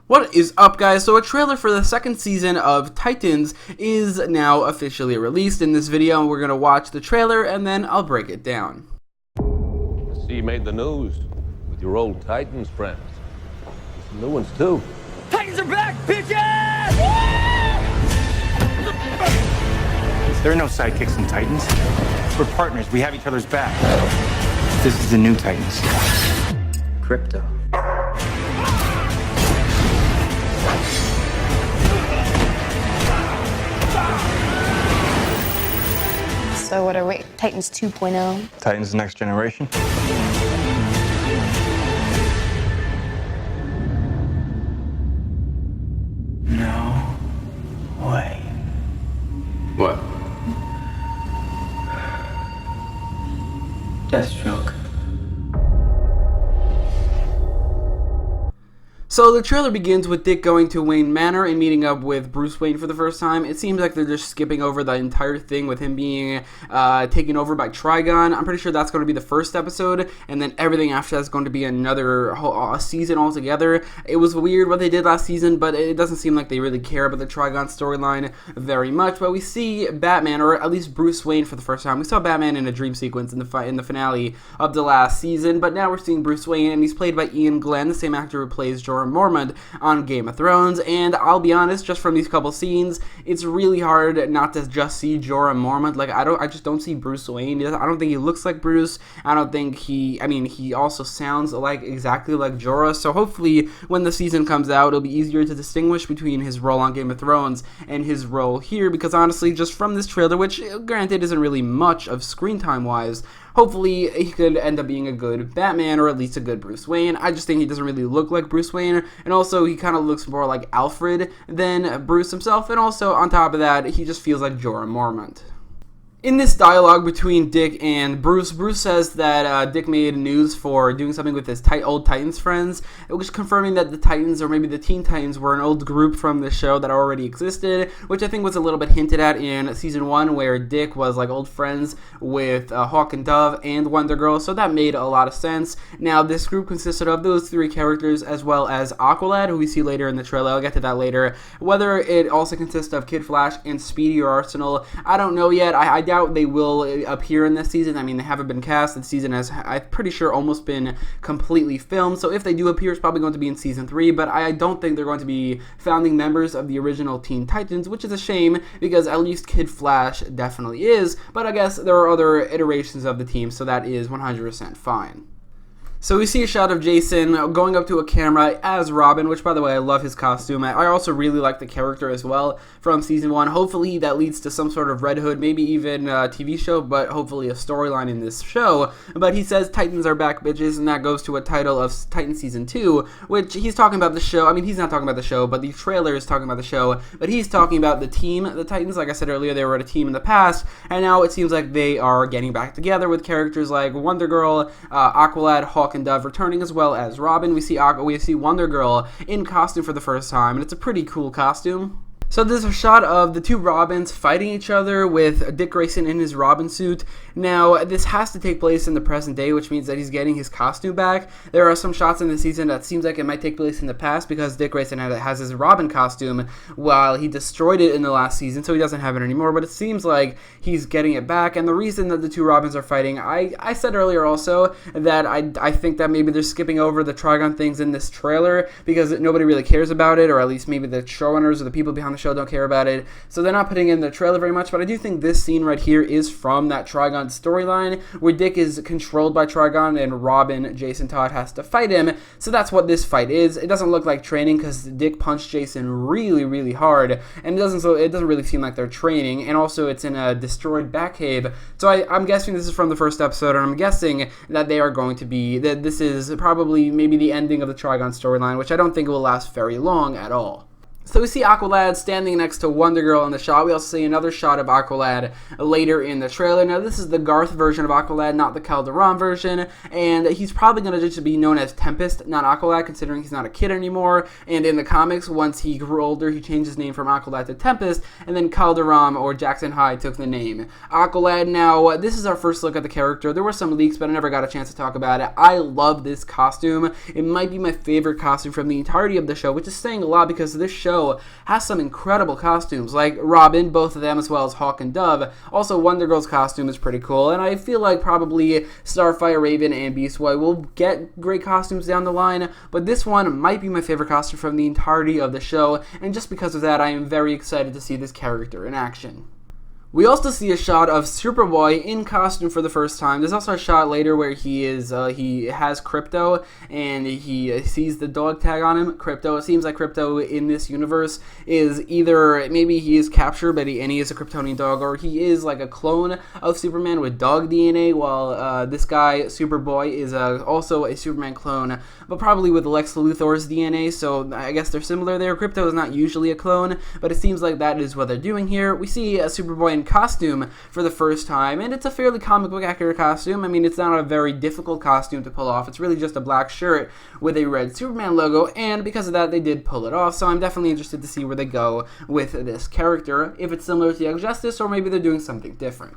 What is up, guys? So a trailer for the second season of Titans is now officially released. In this video, we're going to watch the trailer and then I'll break it down. I see you made the news with your old Titans friends. Some new ones too. Titans are back, bitches! There are no sidekicks in Titans. We're partners. We have each other's back. This is the new Titans. Crypto. So what are we? Titans 2.0? Titans Next Generation. No way. What? Deathstroke. So the trailer begins with Dick going to Wayne Manor and meeting up with Bruce Wayne for the first time. It seems like they're just skipping over the entire thing with him being taken over by Trigon. I'm pretty sure that's going to be the first episode, and then everything after that's going to be another season altogether. It was weird what they did last season, but it doesn't seem like they really care about the Trigon storyline very much. But we see Batman, or at least Bruce Wayne, for the first time. We saw Batman in a dream sequence in the finale of the last season, but now we're seeing Bruce Wayne, and he's played by Ian Glenn, the same actor who plays Jorah Mormont on Game of Thrones. And I'll be honest, just from these couple scenes, it's really hard not to just see Jorah Mormont. Like, I just don't see Bruce Wayne. I don't think he looks like Bruce. I don't think he also sounds like exactly like Jorah. So hopefully when the season comes out, it'll be easier to distinguish between his role on Game of Thrones and his role here, because honestly, just from this trailer, which granted isn't really much of screen time wise, hopefully he could end up being a good Batman, or at least a good Bruce Wayne. I just think he doesn't really look like Bruce Wayne, and also he kind of looks more like Alfred than Bruce himself, and also on top of that, he just feels like Jorah Mormont. In this dialogue between Dick and Bruce says that Dick made news for doing something with his old Titans friends. It was confirming that the Titans, or maybe the Teen Titans, were an old group from the show that already existed, which I think was a little bit hinted at in Season 1, where Dick was like old friends with Hawk and Dove and Wonder Girl, so that made a lot of sense. Now, this group consisted of those three characters, as well as Aqualad, who we see later in the trailer. I'll get to that later. Whether it also consists of Kid Flash and Speedy or Arsenal, I don't know yet. I doubt they will appear in this season. I mean, they haven't been cast. The season has, I'm pretty sure, almost been completely filmed. So if they do appear, it's probably going to be in Season 3. But I don't think they're going to be founding members of the original Teen Titans, which is a shame, because at least Kid Flash definitely is. But I guess there are other iterations of the team, so that is 100% fine. So we see a shot of Jason going up to a camera as Robin, which, by the way, I love his costume. I also really like the character as well from Season 1. Hopefully that leads to some sort of Red Hood, maybe even a TV show, but hopefully a storyline in this show. But he says, "Titans are back, bitches," and that goes to a title of Titans Season 2, which he's talking about the show. I mean, he's not talking about the show, but the trailer is talking about the show. But he's talking about the team, the Titans. Like I said earlier, they were a team in the past, and now it seems like they are getting back together with characters like Wonder Girl, Aqualad, Hawk and Dove returning, as well as Robin. We see Wonder Girl in costume for the first time, and it's a pretty cool costume. So there's a shot of the two Robins fighting each other with Dick Grayson in his Robin suit. Now, this has to take place in the present day, which means that he's getting his costume back. There are some shots in the season that seems like it might take place in the past, because Dick Grayson has his Robin costume while he destroyed it in the last season, so he doesn't have it anymore. But it seems like he's getting it back, and the reason that the two Robins are fighting, I said earlier also that I think that maybe they're skipping over the Trigon things in this trailer because nobody really cares about it, or at least maybe the showrunners or the people behind the show don't care about it, so they're not putting in the trailer very much. But I do think this scene right here is from that Trigon storyline, where Dick is controlled by Trigon and Robin, Jason Todd, has to fight him. So that's what this fight is. It doesn't look like training, because Dick punched Jason really, really hard, and it doesn't really seem like they're training. And also, it's in a destroyed Batcave, so I'm guessing this is from the first episode, and I'm guessing that they are going to be, that this is probably maybe the ending of the Trigon storyline, which I don't think will last very long at all. So we see Aqualad standing next to Wonder Girl in the shot. We also see another shot of Aqualad later in the trailer. Now this is the Garth version of Aqualad, not the Calderon version, and he's probably going to just be known as Tempest, not Aqualad, considering he's not a kid anymore. And in the comics, once he grew older, he changed his name from Aqualad to Tempest, and then Calderon or Jackson High took the name Aqualad. Now this is our first look at the character. There were some leaks, but I never got a chance to talk about it. I love this costume. It might be my favorite costume from the entirety of the show, which is saying a lot because this show has some incredible costumes, like Robin, both of them, as well as Hawk and Dove. Also, Wonder Girl's costume is pretty cool, and I feel like probably Starfire, Raven, and Beast Boy will get great costumes down the line, but this one might be my favorite costume from the entirety of the show, and just because of that, I am very excited to see this character in action. We also see a shot of Superboy in costume for the first time. There's also a shot later where he has Crypto, and he sees the dog tag on him, Crypto. It seems like Crypto in this universe is either, maybe he is captured, but he is a Kryptonian dog, or he is like a clone of Superman with dog DNA, while this guy, Superboy, is also a Superman clone, but probably with Lex Luthor's DNA, so I guess they're similar there. Crypto is not usually a clone, but it seems like that is what they're doing here. We see a Superboy in costume for the first time, and it's a fairly comic book accurate costume. I mean, it's not a very difficult costume to pull off. It's really just a black shirt with a red Superman logo, and because of that, they did pull it off, so I'm definitely interested to see where they go with this character, if it's similar to Young Justice, or maybe they're doing something different.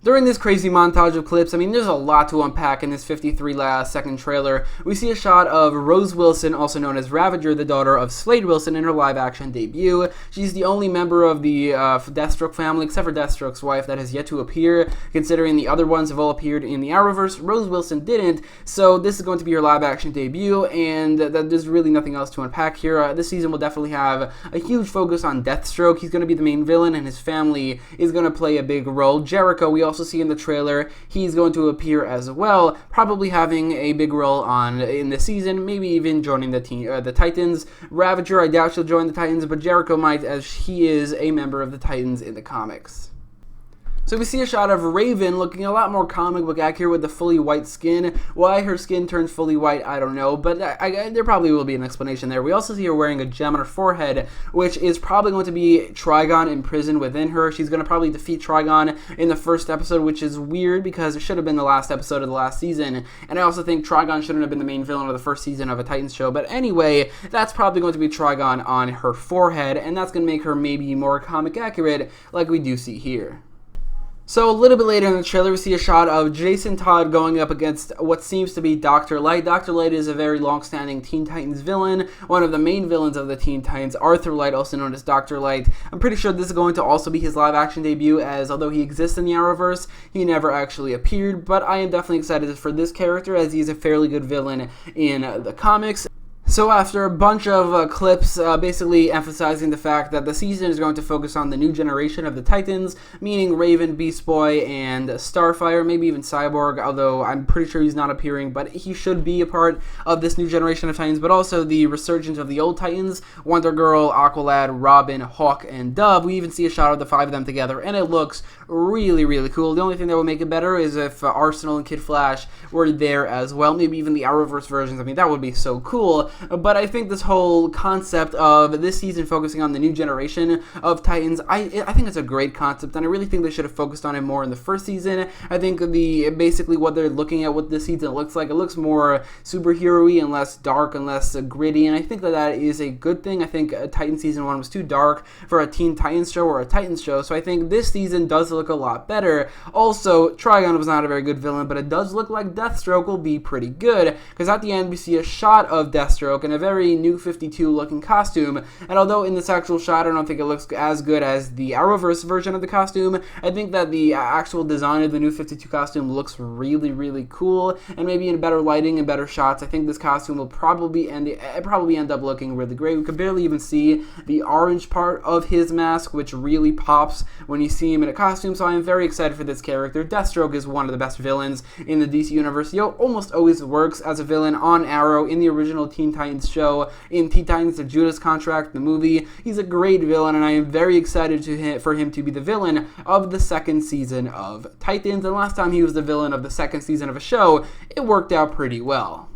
During this crazy montage of clips, I mean, there's a lot to unpack in this 53-second trailer. We see a shot of Rose Wilson, also known as Ravager, the daughter of Slade Wilson, in her live-action debut. She's the only member of the Deathstroke family, except for Deathstroke's wife, that has yet to appear. Considering the other ones have all appeared in the Arrowverse, Rose Wilson didn't, so this is going to be her live-action debut, and there's really nothing else to unpack here. This season will definitely have a huge focus on Deathstroke. He's going to be the main villain, and his family is going to play a big role. Jericho, we also see in the trailer, he's going to appear as well, probably having a big role in the season, maybe even joining the Titans. Ravager, I doubt she'll join the Titans, but Jericho might, as he is a member of the Titans in the comics. So we see a shot of Raven looking a lot more comic book accurate with the fully white skin. Why her skin turns fully white, I don't know, but there probably will be an explanation there. We also see her wearing a gem on her forehead, which is probably going to be Trigon imprisoned within her. She's going to probably defeat Trigon in the first episode, which is weird because it should have been the last episode of the last season, and I also think Trigon shouldn't have been the main villain of the first season of a Titans show, but anyway, that's probably going to be Trigon on her forehead, and that's going to make her maybe more comic accurate like we do see here. So a little bit later in the trailer, we see a shot of Jason Todd going up against what seems to be Dr. Light. Dr. Light is a very long-standing Teen Titans villain, one of the main villains of the Teen Titans, Arthur Light, also known as Dr. Light. I'm pretty sure this is going to also be his live-action debut, as although he exists in the Arrowverse, he never actually appeared, but I am definitely excited for this character, as he's a fairly good villain in the comics. So after a bunch of clips basically emphasizing the fact that the season is going to focus on the new generation of the Titans, meaning Raven, Beast Boy, and Starfire, maybe even Cyborg, although I'm pretty sure he's not appearing, but he should be a part of this new generation of Titans, but also the resurgence of the old Titans, Wonder Girl, Aqualad, Robin, Hawk, and Dove. We even see a shot of the 5 of them together, and it looks really, really cool. The only thing that would make it better is if Arsenal and Kid Flash were there as well, maybe even the Arrowverse versions. I mean, that would be so cool. But I think this whole concept of this season focusing on the new generation of Titans, I think it's a great concept, and I really think they should have focused on it more in the first season. I think basically what they're looking at, what this season looks like, it looks more superhero-y and less dark and less gritty, and I think that is a good thing. I think Titan Season 1 was too dark for a Teen Titans show or a Titans show, so I think this season does look a lot better. Also, Trigon was not a very good villain, but it does look like Deathstroke will be pretty good, because at the end we see a shot of Deathstroke in a very New 52 looking costume, and although in this actual shot I don't think it looks as good as the Arrowverse version of the costume, I think that the actual design of the New 52 costume looks really, really cool, and maybe in better lighting and better shots, I think this costume will probably end up looking really great. We could barely even see the orange part of his mask, which really pops when you see him in a costume, so I'm very excited for this character. Deathstroke is one of the best villains in the DC Universe. He almost always works as a villain on Arrow in the original Teen Titans show, in Teen Titans The Judas Contract, the movie. He's a great villain, and I am very excited for him to be the villain of the second season of Titans, and last time he was the villain of the second season of a show, it worked out pretty well.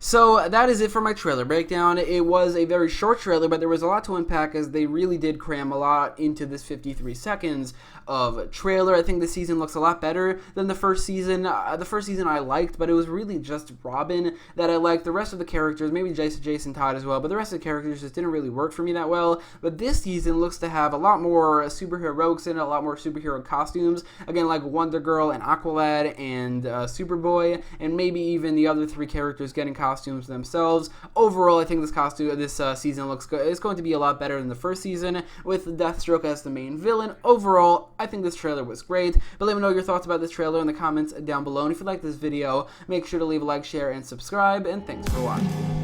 So that is it for my trailer breakdown. It was a very short trailer, but there was a lot to unpack as they really did cram a lot into this 53 seconds of trailer. I think this season looks a lot better than the first season. The first season I liked, but it was really just Robin that I liked. The rest of the characters, maybe Jason Todd as well, but the rest of the characters just didn't really work for me that well. But this season looks to have a lot more superheroics in it, a lot more superhero costumes. Again, like Wonder Girl and Aqualad and Superboy, and maybe even the other 3 characters getting costumes themselves. Overall, I think this season looks good. It's going to be a lot better than the first season with Deathstroke as the main villain. Overall, I think this trailer was great, but let me know your thoughts about this trailer in the comments down below. And if you like this video, make sure to leave a like, share, and subscribe, and thanks for watching.